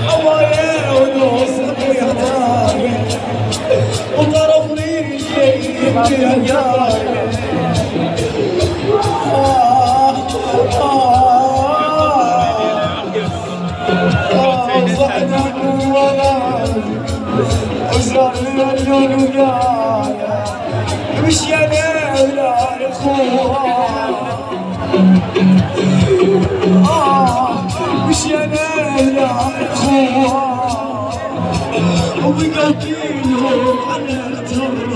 حوايا ونوصل يختار وطرف رجلي يبكي هدايا صحتك ولا وصلنا الوقايا مشينا ولا اخوها مشينا ولا اخوها وبقلبينهم على التراب